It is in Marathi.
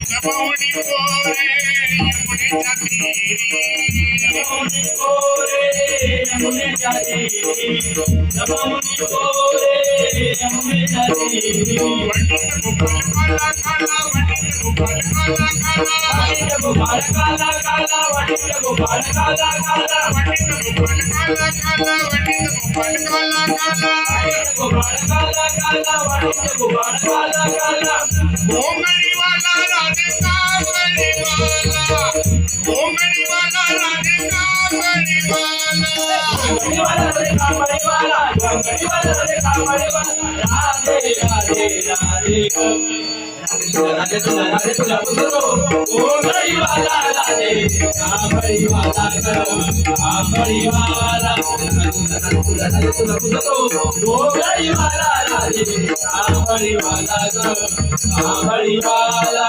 जमावणी कोरे यमुनेच्या तीरी जमावणी कोरे यमुनेच्या तीरी जमावणी कोरे यमुनेच्या तीरी वंडित गोपाल काला काला वंडित गोपाल काला काला वंडित गोपाल काला काला वंडित गोपाल काला काला वंडित गोपाल काला काला वंडित गोपाल काला काला वंडित गोपाल काला काला वंडित गोपाल काला काला घोंगडी वाला राधिका बळीवाला घोंगडी वाला राधिका बळीवाला गंगडीवाला राधिका बळीवाला गंगडीवाला राधिका बळीवाला राधे राधे राधे राधे तुला पुसतो घोंगडीवाला राधे बळीवाला बळीवाला तुला पुसतो घोंगडीवाला राधे बळीवाला बळीवाला